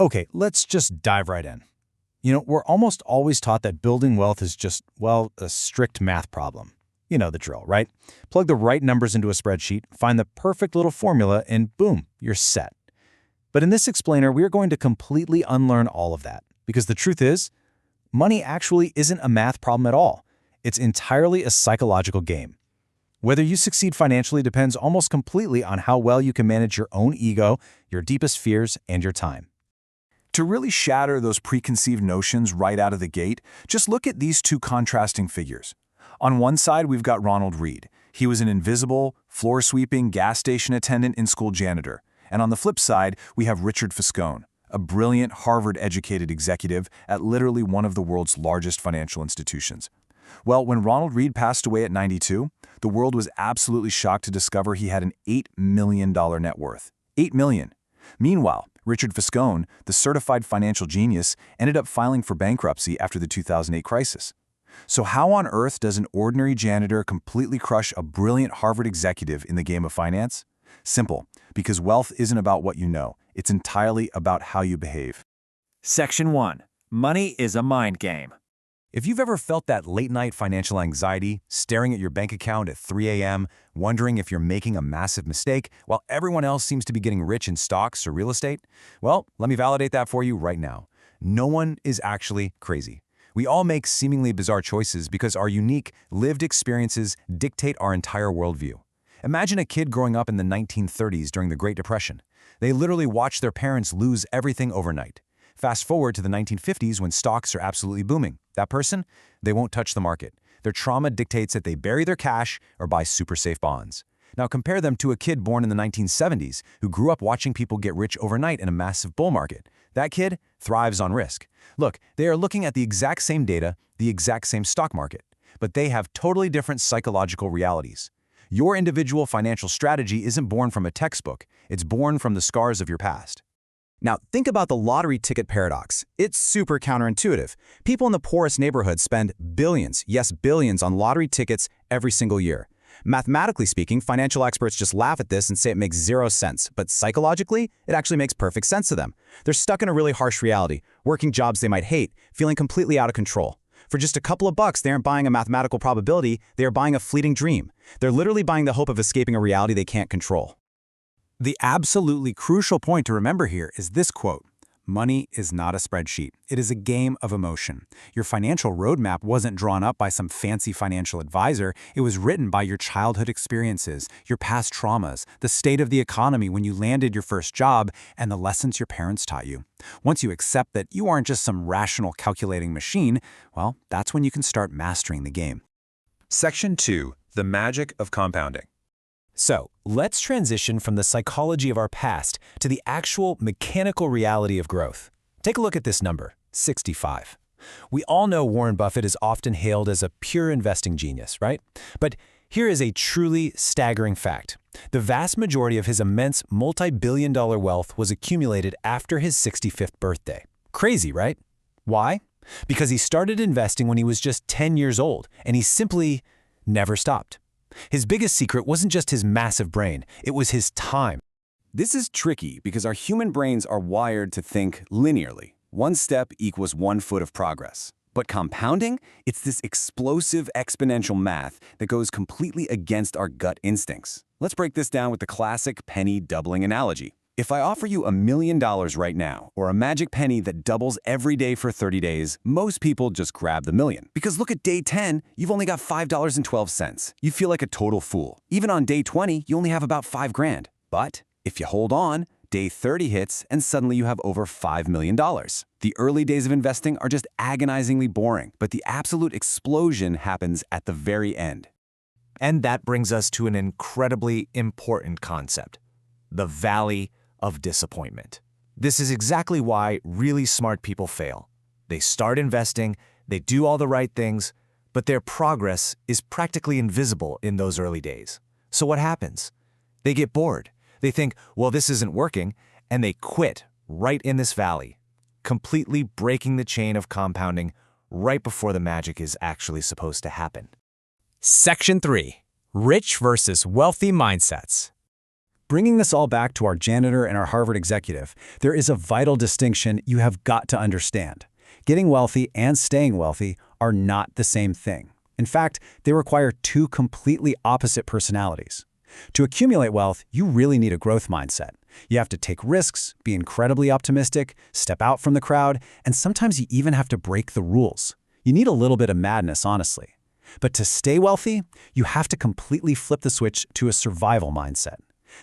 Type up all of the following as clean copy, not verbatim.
Okay, let's just dive right in. We're almost always taught that building wealth is just, well, a strict math problem. You know the drill, right? Plug the right numbers into a spreadsheet, find the perfect little formula, and boom, you're set. But in this explainer, we are going to completely unlearn all of that. Because the truth is, money actually isn't a math problem at all. It's entirely a psychological game. Whether you succeed financially depends almost completely on how well you can manage your own ego, your deepest fears, and your time. To really shatter those preconceived notions right out of the gate, just look at these two contrasting figures. On one side, we've got Ronald Read. He was an invisible, floor-sweeping gas station attendant and school janitor. And on the flip side, we have Richard Fiscone, a brilliant Harvard-educated executive at literally one of the world's largest financial institutions. Well, when Ronald Read passed away at 92, the world was absolutely shocked to discover he had an $8 million net worth. $8 million. Meanwhile, Richard Fiscone, the certified financial genius, ended up filing for bankruptcy after the 2008 crisis. So how on earth does an ordinary janitor completely crush a brilliant Harvard executive in the game of finance? Simple, because wealth isn't about what you know. It's entirely about how you behave. Section 1. Money is a mind game. If you've ever felt that late-night financial anxiety, staring at your bank account at 3 a.m., wondering if you're making a massive mistake while everyone else seems to be getting rich in stocks or real estate, well, let me validate that for you right now. No one is actually crazy. We all make seemingly bizarre choices because our unique, lived experiences dictate our entire worldview. Imagine a kid growing up in the 1930s during the Great Depression. They literally watched their parents lose everything overnight. Fast forward to the 1950s when stocks are absolutely booming. That person? They won't touch the market. Their trauma dictates that they bury their cash or buy super safe bonds. Now compare them to a kid born in the 1970s who grew up watching people get rich overnight in a massive bull market. That kid thrives on risk. Look, they are looking at the exact same data, the exact same stock market, but they have totally different psychological realities. Your individual financial strategy isn't born from a textbook. It's born from the scars of your past. Now, think about the lottery ticket paradox. It's super counterintuitive. People in the poorest neighborhoods spend billions, yes, billions on lottery tickets every single year. Mathematically speaking, financial experts just laugh at this and say it makes zero sense, but psychologically, it actually makes perfect sense to them. They're stuck in a really harsh reality, working jobs they might hate, feeling completely out of control. For just a couple of bucks, they aren't buying a mathematical probability, they are buying a fleeting dream. They're literally buying the hope of escaping a reality they can't control. The absolutely crucial point to remember here is this quote: "Money is not a spreadsheet. It is a game of emotion." Your financial roadmap wasn't drawn up by some fancy financial advisor. It was written by your childhood experiences, your past traumas, the state of the economy when you landed your first job, and the lessons your parents taught you. Once you accept that you aren't just some rational calculating machine, well, that's when you can start mastering the game. Section 2. The magic of compounding. So, let's transition from the psychology of our past to the actual mechanical reality of growth. Take a look at this number, 65. We all know Warren Buffett is often hailed as a pure investing genius, right? But here is a truly staggering fact. The vast majority of his immense multi-billion-dollar wealth was accumulated after his 65th birthday. Crazy, right? Why? Because he started investing when he was just 10 years old, and he simply never stopped. His biggest secret wasn't just his massive brain, it was his time. This is tricky because our human brains are wired to think linearly. One step equals 1 foot of progress. But compounding? It's this explosive exponential math that goes completely against our gut instincts. Let's break this down with the classic penny doubling analogy. If I offer you $1 million right now, or a magic penny that doubles every day for 30 days, most people just grab the million. Because look at day 10, you've only got $5.12. You feel like a total fool. Even on day 20, you only have about $5 grand. But if you hold on, day 30 hits and suddenly you have over $5 million. The early days of investing are just agonizingly boring, but the absolute explosion happens at the very end. And that brings us to an incredibly important concept: the valley of disappointment. This is exactly why really smart people fail. They start investing, they do all the right things, but their progress is practically invisible in those early days. So what happens? They get bored. They think, well, this isn't working, and they quit right in this valley, completely breaking the chain of compounding right before the magic is actually supposed to happen. Section 3. Rich versus wealthy mindsets. Bringing this all back to our janitor and our Harvard executive, there is a vital distinction you have got to understand. Getting wealthy and staying wealthy are not the same thing. In fact, they require two completely opposite personalities. To accumulate wealth, you really need a growth mindset. You have to take risks, be incredibly optimistic, step out from the crowd, and sometimes you even have to break the rules. You need a little bit of madness, honestly. But to stay wealthy, you have to completely flip the switch to a survival mindset.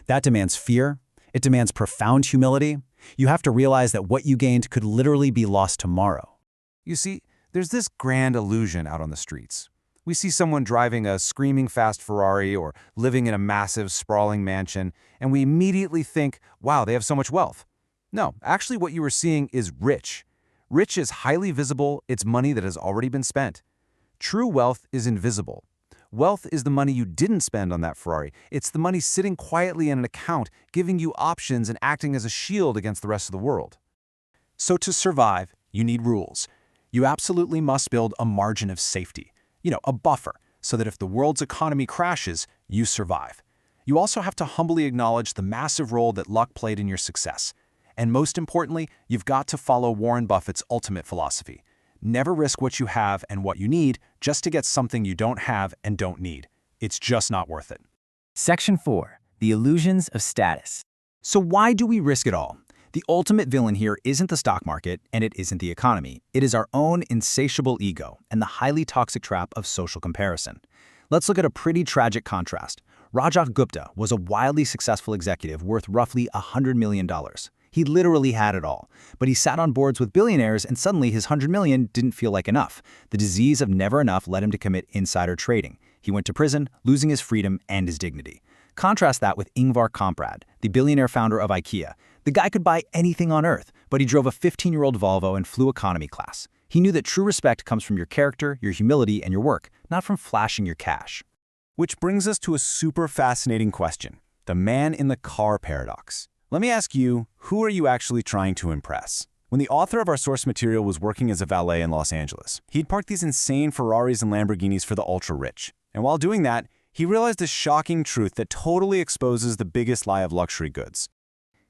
That demands fear. It demands profound humility. You have to realize that what you gained could literally be lost tomorrow. You see, there's this grand illusion out on the streets. We see someone driving a screaming fast Ferrari or living in a massive, sprawling mansion, and we immediately think, wow, they have so much wealth. No, actually what you are seeing is rich. Rich is highly visible, it's money that has already been spent. True wealth is invisible. Wealth is the money you didn't spend on that Ferrari. It's the money sitting quietly in an account, giving you options and acting as a shield against the rest of the world. So to survive, you need rules. You absolutely must build a margin of safety. A buffer, so that if the world's economy crashes, you survive. You also have to humbly acknowledge the massive role that luck played in your success. And most importantly, you've got to follow Warren Buffett's ultimate philosophy. Never risk what you have and what you need just to get something you don't have and don't need. It's just not worth it. Section 4. The Illusions of Status. So why do we risk it all? The ultimate villain here isn't the stock market, and it isn't the economy. It is our own insatiable ego and the highly toxic trap of social comparison. Let's look at a pretty tragic contrast. Rajat Gupta was a wildly successful executive worth roughly $100 million. He literally had it all. But he sat on boards with billionaires, and suddenly his $100 million didn't feel like enough. The disease of never enough led him to commit insider trading. He went to prison, losing his freedom and his dignity. Contrast that with Ingvar Kamprad, the billionaire founder of IKEA. The guy could buy anything on earth, but he drove a 15-year-old Volvo and flew economy class. He knew that true respect comes from your character, your humility, and your work, not from flashing your cash. Which brings us to a super fascinating question, the man in the car paradox. Let me ask you, who are you actually trying to impress? When the author of our source material was working as a valet in Los Angeles, he'd parked these insane Ferraris and Lamborghinis for the ultra-rich. And while doing that, he realized a shocking truth that totally exposes the biggest lie of luxury goods.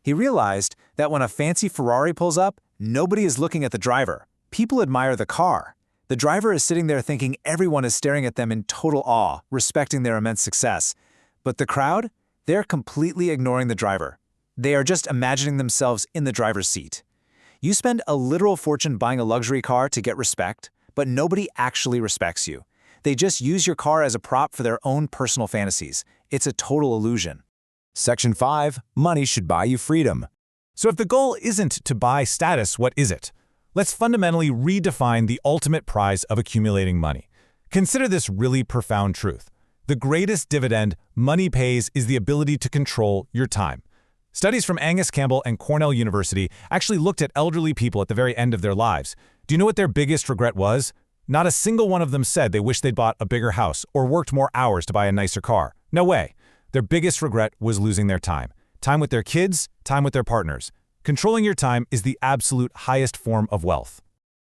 He realized that when a fancy Ferrari pulls up, nobody is looking at the driver. People admire the car. The driver is sitting there thinking everyone is staring at them in total awe, respecting their immense success. But the crowd? They're completely ignoring the driver. They are just imagining themselves in the driver's seat. You spend a literal fortune buying a luxury car to get respect, but nobody actually respects you. They just use your car as a prop for their own personal fantasies. It's a total illusion. Section 5. Money should buy you freedom. So if the goal isn't to buy status, what is it? Let's fundamentally redefine the ultimate prize of accumulating money. Consider this really profound truth. The greatest dividend money pays is the ability to control your time. Studies from Angus Campbell and Cornell University actually looked at elderly people at the very end of their lives. Do you know what their biggest regret was? Not a single one of them said they wished they'd bought a bigger house or worked more hours to buy a nicer car. No way. Their biggest regret was losing their time. Time with their kids, time with their partners. Controlling your time is the absolute highest form of wealth.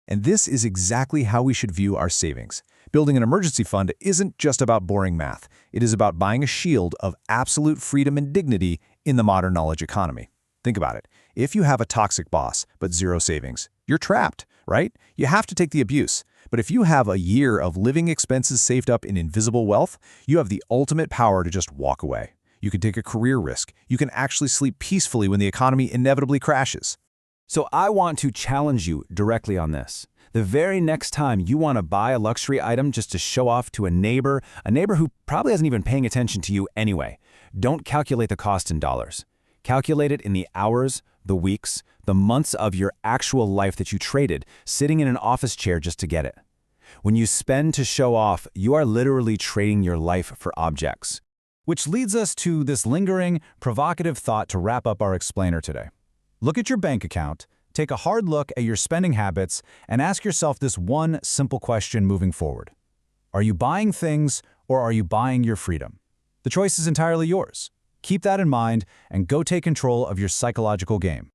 And this is exactly how we should view our savings. Building an emergency fund isn't just about boring math. It is about buying a shield of absolute freedom and dignity in the modern knowledge economy. Think about it. If you have a toxic boss but zero savings, you're trapped, right? You have to take the abuse. But if you have a year of living expenses saved up in invisible wealth, you have the ultimate power to just walk away. You can take a career risk. You can actually sleep peacefully when the economy inevitably crashes. So I want to challenge you directly on this. The very next time you want to buy a luxury item just to show off to a neighbor who probably isn't even paying attention to you anyway, don't calculate the cost in dollars. Calculate it in the hours, the weeks, the months of your actual life that you traded, sitting in an office chair just to get it. When you spend to show off, you are literally trading your life for objects. Which leads us to this lingering, provocative thought to wrap up our explainer today. Look at your bank account, take a hard look at your spending habits, and ask yourself this one simple question moving forward. Are you buying things, or are you buying your freedom? The choice is entirely yours. Keep that in mind and go take control of your psychological game.